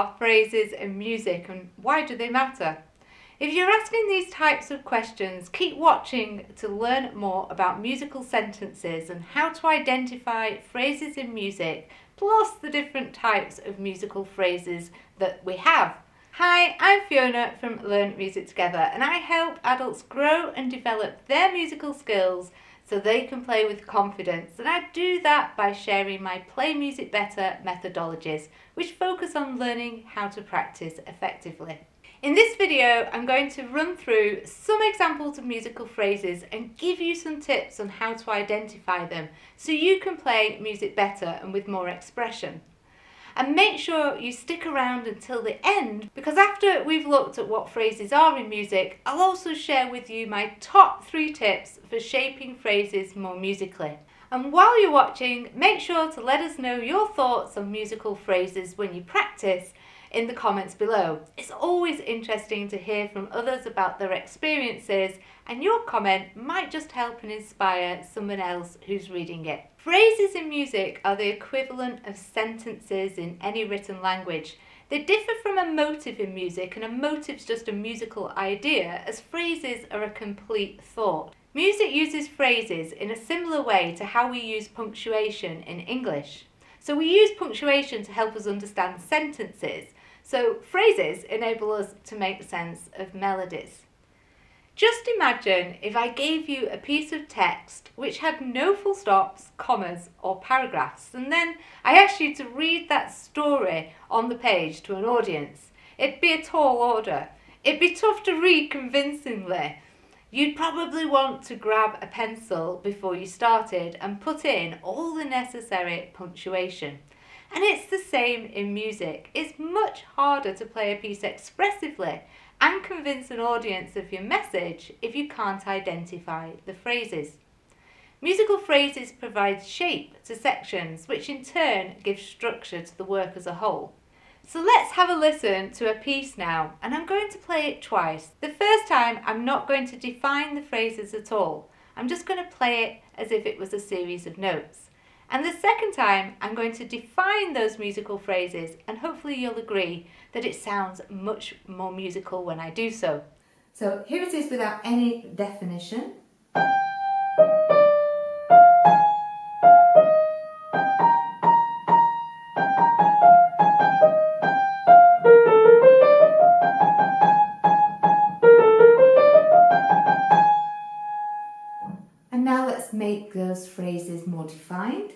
are phrases in music and why do they matter? If you're asking these types of questions, keep watching to learn more about musical sentences and how to identify phrases in music, plus the different types of musical phrases that we have. Hi, I'm Fiona from Learn Music Together, and I help adults grow and develop their musical skills so they can play with confidence, and I do that by sharing my Play Music Better methodologies, which focus on learning how to practice effectively. In this video, I'm going to run through some examples of musical phrases and give you some tips on how to identify them so you can play music better and with more expression. And make sure you stick around until the end, because after we've looked at what phrases are in music, I'll also share with you my top 3 tips for shaping phrases more musically. And while you're watching, make sure to let us know your thoughts on musical phrases when you practice in the comments below. It's always interesting to hear from others about their experiences, and your comment might just help and inspire someone else who's reading it. Phrases in music are the equivalent of sentences in any written language. They differ from a motive in music, and a motive's just a musical idea, as phrases are a complete thought. Music uses phrases in a similar way to how we use punctuation in English. So we use punctuation to help us understand sentences. So phrases enable us to make sense of melodies. Just imagine if I gave you a piece of text which had no full stops, commas or paragraphs, and then I asked you to read that story on the page to an audience. It'd be a tall order. It'd be tough to read convincingly. You'd probably want to grab a pencil before you started and put in all the necessary punctuation. And it's the same in music. It's much harder to play a piece expressively and convince an audience of your message if you can't identify the phrases. Musical phrases provide shape to sections, which in turn gives structure to the work as a whole. So let's have a listen to a piece now, and I'm going to play it twice. The first time I'm not going to define the phrases at all. I'm just going to play it as if it was a series of notes. And the second time I'm going to define those musical phrases, and hopefully you'll agree that it sounds much more musical when I do so. So here it is without any definition. And now let's make those phrases more defined.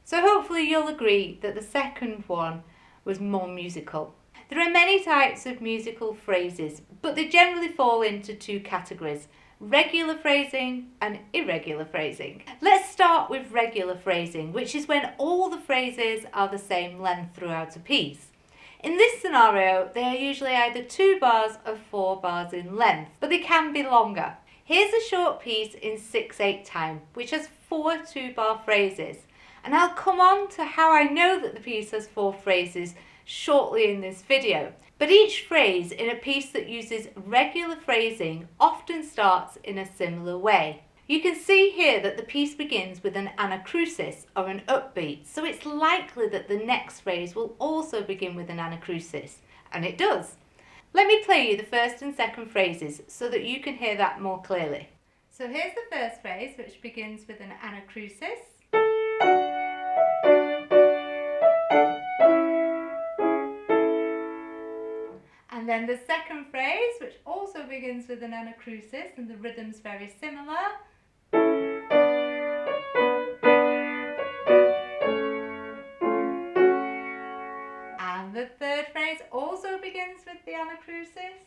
So hopefully you'll agree that the second one was more musical. There are many types of musical phrases, but they generally fall into 2 categories: regular phrasing and irregular phrasing. Let's start with regular phrasing, which is when all the phrases are the same length throughout a piece. In this scenario, they are usually either 2 bars or 4 bars in length, but they can be longer. Here's a short piece in 6/8 time, which has 4 2-bar phrases. And I'll come on to how I know that the piece has 4 phrases shortly in this video. But each phrase in a piece that uses regular phrasing often starts in a similar way. You can see here that the piece begins with an anacrusis or an upbeat, so it's likely that the next phrase will also begin with an anacrusis, and it does. Let me play you the first and second phrases so that you can hear that more clearly. So here's the first phrase, which begins with an anacrusis. And then the second phrase, which also begins with an anacrusis, and the rhythm's very similar. And the third phrase also begins with the anacrusis.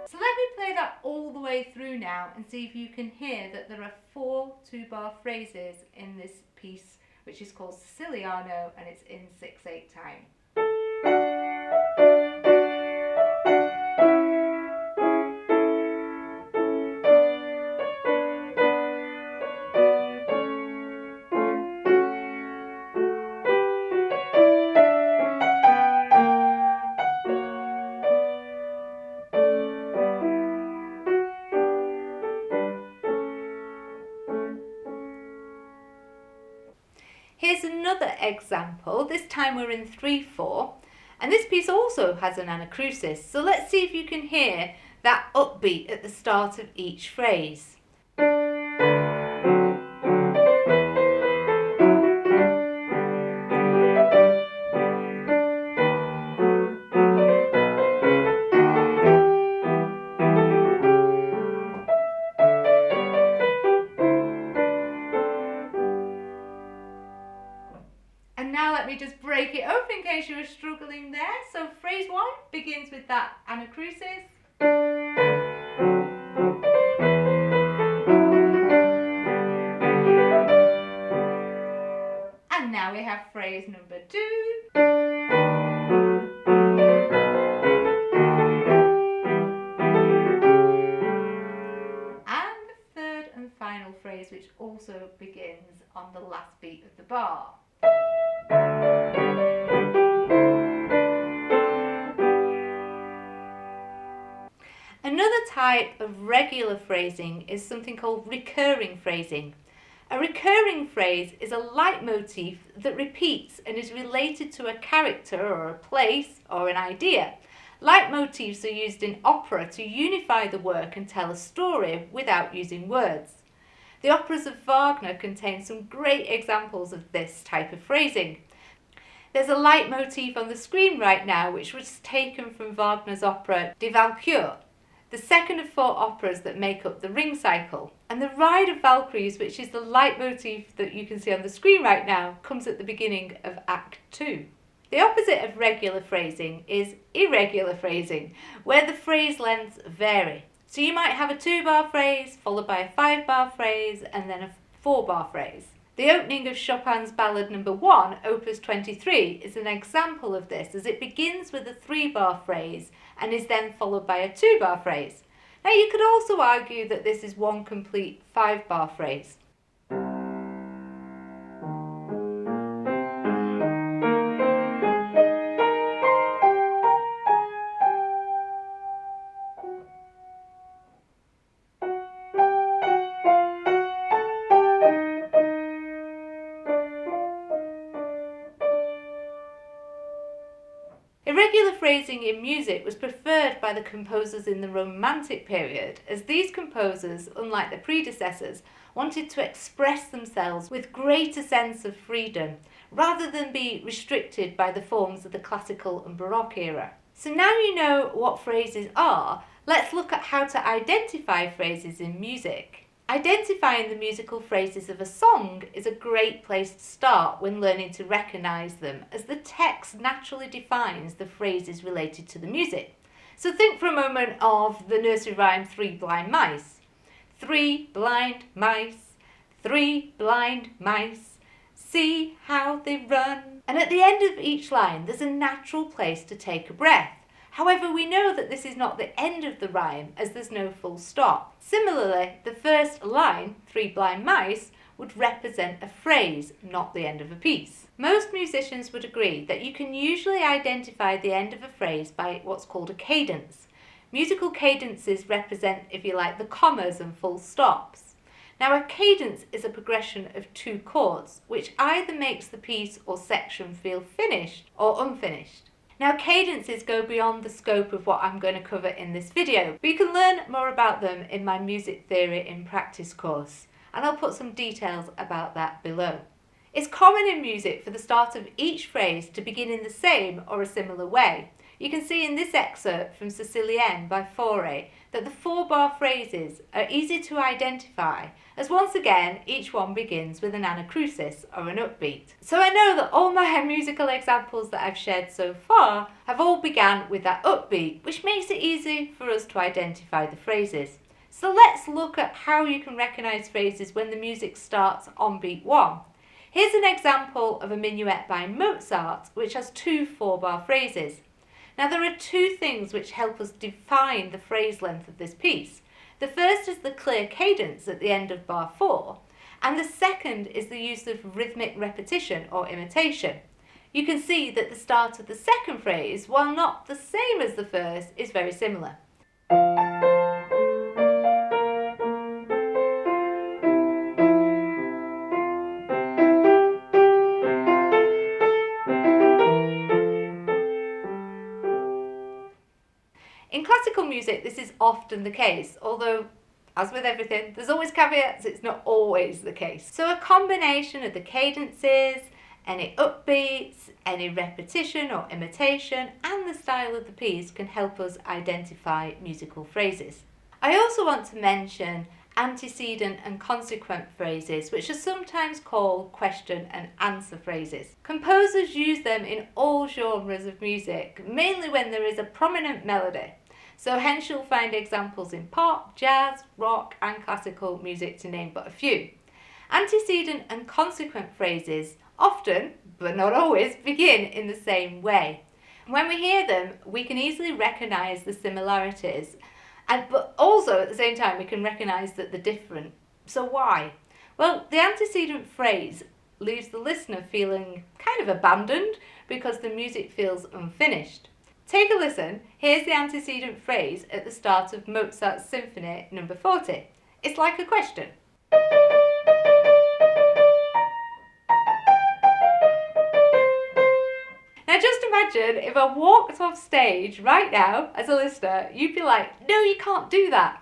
So let me play that all the way through now and see if you can hear that there are 4 2-bar phrases in this piece, which is called Siciliano, and it's in 6/8 time. Here's another example. This time we're in 3/4, and this piece also has an anacrusis. So let's see if you can hear that upbeat at the start of each phrase. And now let me just break it up in case you were struggling there. So phrase 1 begins with that anacrusis. And now we have phrase number 2. And the third and final phrase, which also begins on the last beat of the bar. Another type of regular phrasing is something called recurring phrasing. A recurring phrase is a leitmotif that repeats and is related to a character or a place or an idea. Leitmotifs are used in opera to unify the work and tell a story without using words. The operas of Wagner contain some great examples of this type of phrasing. There's a leitmotif on the screen right now which was taken from Wagner's opera Die Walküre, the second of 4 operas that make up the Ring cycle. And the Ride of Valkyries, which is the leitmotif that you can see on the screen right now, comes at the beginning of Act 2. The opposite of regular phrasing is irregular phrasing, where the phrase lengths vary. So you might have a 2-bar phrase, followed by a 5-bar phrase, and then a 4-bar phrase. The opening of Chopin's Ballad No. 1, Opus 23, is an example of this, as it begins with a 3-bar phrase and is then followed by a 2-bar phrase. Now you could also argue that this is one complete 5-bar phrase. Irregular phrasing in music was preferred by the composers in the Romantic period, as these composers, unlike their predecessors, wanted to express themselves with greater sense of freedom, rather than be restricted by the forms of the Classical and Baroque era. So now you know what phrases are, let's look at how to identify phrases in music. Identifying the musical phrases of a song is a great place to start when learning to recognise them, as the text naturally defines the phrases related to the music. So think for a moment of the nursery rhyme 3 Blind Mice. 3 blind mice, 3 blind mice, see how they run. And at the end of each line there's a natural place to take a breath. However, we know that this is not the end of the rhyme, as there's no full stop. Similarly, the first line, 3 blind mice, would represent a phrase, not the end of a piece. Most musicians would agree that you can usually identify the end of a phrase by what's called a cadence. Musical cadences represent, if you like, the commas and full stops. Now, a cadence is a progression of 2 chords, which either makes the piece or section feel finished or unfinished. Now, cadences go beyond the scope of what I'm going to cover in this video, but you can learn more about them in my Music Theory in Practice course, and I'll put some details about that below. It's common in music for the start of each phrase to begin in the same or a similar way. You can see in this excerpt from Sicilienne by Fauré that the 4-bar phrases are easy to identify, as once again each one begins with an anacrusis or an upbeat. So I know that all my musical examples that I've shared so far have all begun with that upbeat, which makes it easy for us to identify the phrases. So let's look at how you can recognise phrases when the music starts on beat 1. Here's an example of a minuet by Mozart, which has 2 4-bar phrases. Now, there are 2 things which help us define the phrase length of this piece. The first is the clear cadence at the end of bar 4, and the second is the use of rhythmic repetition or imitation. You can see that the start of the second phrase, while not the same as the first, is very similar. classical music, this is often the case, although, as with everything, there's always caveats, it's not always the case. So a combination of the cadences, any upbeats, any repetition or imitation, and the style of the piece can help us identify musical phrases. I also want to mention antecedent and consequent phrases, which are sometimes called question and answer phrases. Composers use them in all genres of music, mainly when there is a prominent melody. So hence you'll find examples in pop, jazz, rock and classical music, to name but a few. Antecedent and consequent phrases often, but not always, begin in the same way. When we hear them, we can easily recognise the similarities, but also at the same time we can recognise that they're different. So why? Well, the antecedent phrase leaves the listener feeling kind of abandoned because the music feels unfinished. Take a listen. Here's the antecedent phrase at the start of Mozart's Symphony No. 40. It's like a question. Now just imagine if I walked off stage right now as a listener, you'd be like, no, you can't do that.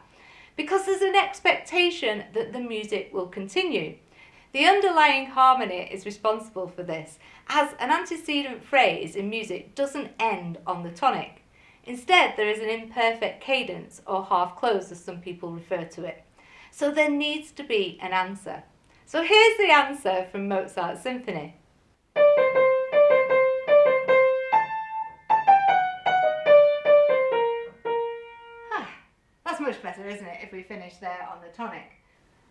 Because there's an expectation that the music will continue. The underlying harmony is responsible for this, as an antecedent phrase in music doesn't end on the tonic. Instead, there is an imperfect cadence, or half close as some people refer to it. So there needs to be an answer. So here's the answer from Mozart's Symphony. That's much better, isn't it, if we finish there on the tonic?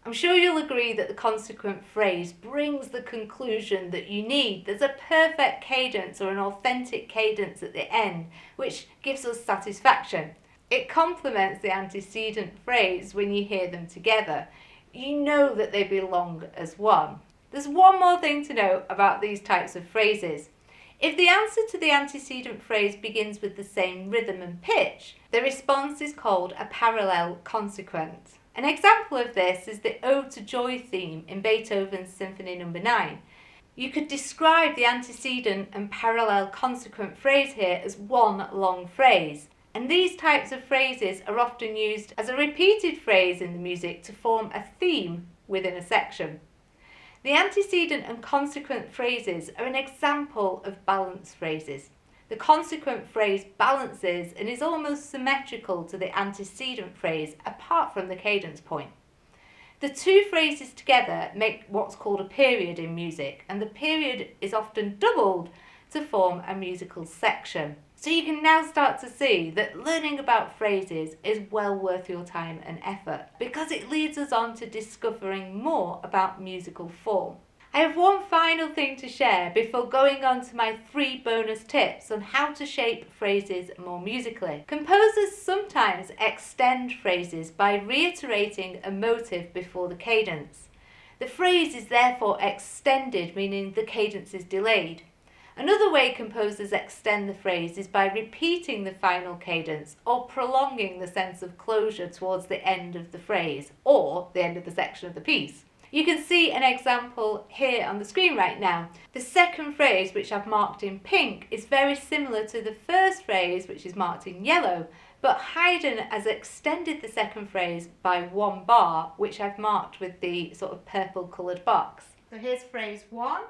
I'm sure you'll agree that the consequent phrase brings the conclusion that you need. There's a perfect cadence or an authentic cadence at the end, which gives us satisfaction. It complements the antecedent phrase when you hear them together. You know that they belong as one. There's one more thing to note about these types of phrases. If the answer to the antecedent phrase begins with the same rhythm and pitch, the response is called a parallel consequent. An example of this is the Ode to Joy theme in Beethoven's Symphony No. 9. You could describe the antecedent and parallel consequent phrase here as one long phrase. And these types of phrases are often used as a repeated phrase in the music to form a theme within a section. The antecedent and consequent phrases are an example of balanced phrases. The consequent phrase balances and is almost symmetrical to the antecedent phrase apart from the cadence point. The two phrases together make what's called a period in music, and the period is often doubled to form a musical section. So you can now start to see that learning about phrases is well worth your time and effort because it leads us on to discovering more about musical form. I have one final thing to share before going on to my 3 bonus tips on how to shape phrases more musically. Composers sometimes extend phrases by reiterating a motive before the cadence. The phrase is therefore extended, meaning the cadence is delayed. Another way composers extend the phrase is by repeating the final cadence or prolonging the sense of closure towards the end of the phrase or the end of the section of the piece. You can see an example here on the screen right now. The second phrase, which I've marked in pink, is very similar to the first phrase, which is marked in yellow, but Haydn has extended the second phrase by 1 bar, which I've marked with the sort of purple coloured box. So here's phrase 1.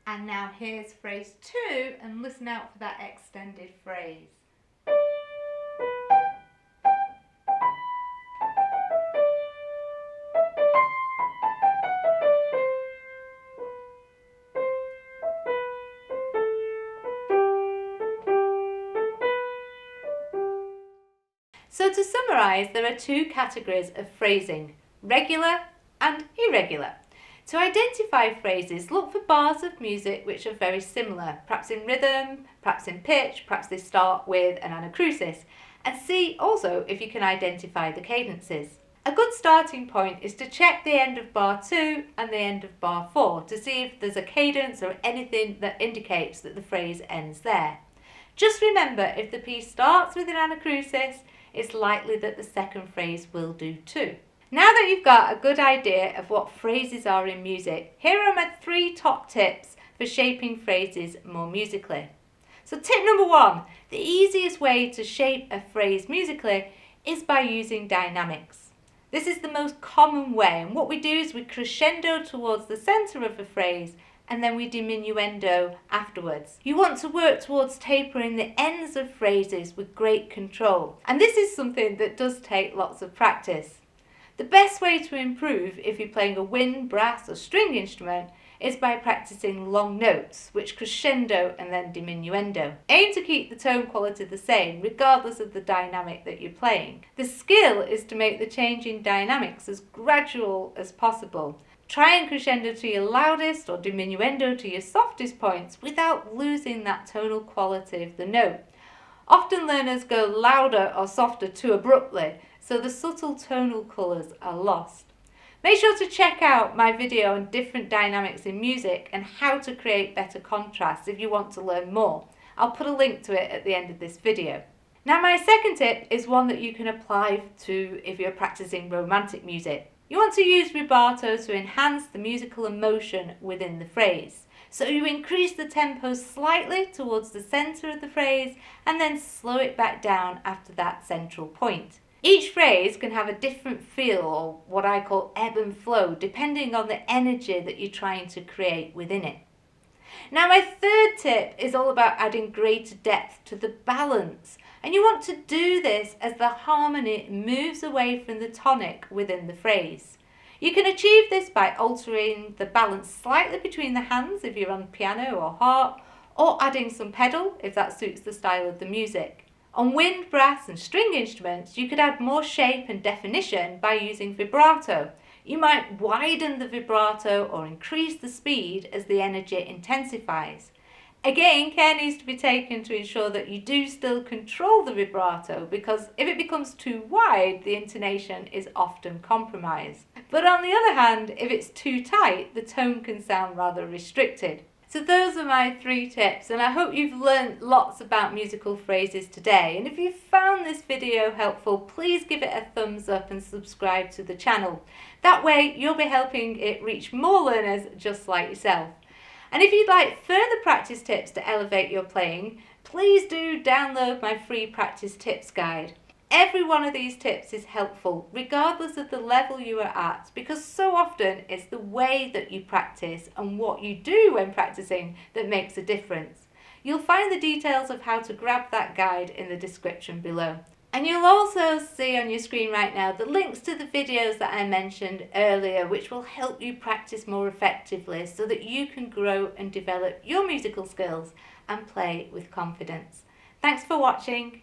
And now here's phrase 2, and listen out for that extended phrase. So to summarise, there are 2 categories of phrasing, regular and irregular. To identify phrases, look for bars of music which are very similar, perhaps in rhythm, perhaps in pitch, perhaps they start with an anacrusis, and see also if you can identify the cadences. A good starting point is to check the end of bar 2 and the end of bar 4 to see if there's a cadence or anything that indicates that the phrase ends there. Just remember, if the piece starts with an anacrusis, it's likely that the second phrase will do too. Now that you've got a good idea of what phrases are in music, here are my 3 top tips for shaping phrases more musically. So tip number 1, the easiest way to shape a phrase musically is by using dynamics. This is the most common way, and what we do is we crescendo towards the centre of a phrase and then we diminuendo afterwards. You want to work towards tapering the ends of phrases with great control, and this is something that does take lots of practice. The best way to improve if you're playing a wind, brass or string instrument is by practicing long notes, which crescendo and then diminuendo. Aim to keep the tone quality the same, regardless of the dynamic that you're playing. The skill is to make the change in dynamics as gradual as possible. Try and crescendo to your loudest or diminuendo to your softest points without losing that tonal quality of the note. Often learners go louder or softer too abruptly, so the subtle tonal colours are lost. Make sure to check out my video on different dynamics in music and how to create better contrasts if you want to learn more. I'll put a link to it at the end of this video. Now my second tip is one that you can apply to if you're practicing romantic music. You want to use vibrato to enhance the musical emotion within the phrase. So you increase the tempo slightly towards the centre of the phrase and then slow it back down after that central point. Each phrase can have a different feel, or what I call ebb and flow, depending on the energy that you're trying to create within it. Now my third tip is all about adding greater depth to the balance, and you want to do this as the harmony moves away from the tonic within the phrase. You can achieve this by altering the balance slightly between the hands if you're on piano or harp, or adding some pedal if that suits the style of the music. On wind, brass and string instruments, you could add more shape and definition by using vibrato. You might widen the vibrato or increase the speed as the energy intensifies. Again, care needs to be taken to ensure that you do still control the vibrato, because if it becomes too wide, the intonation is often compromised. But on the other hand, if it's too tight, the tone can sound rather restricted. So those are my 3 tips, and I hope you've learned lots about musical phrases today. And if you found this video helpful, please give it a thumbs up and subscribe to the channel. That way you'll be helping it reach more learners just like yourself. And if you'd like further practice tips to elevate your playing, please do download my free practice tips guide. Every one of these tips is helpful, regardless of the level you are at, because so often it's the way that you practice and what you do when practicing that makes a difference. You'll find the details of how to grab that guide in the description below. And you'll also see on your screen right now the links to the videos that I mentioned earlier, which will help you practice more effectively so that you can grow and develop your musical skills and play with confidence. Thanks for watching.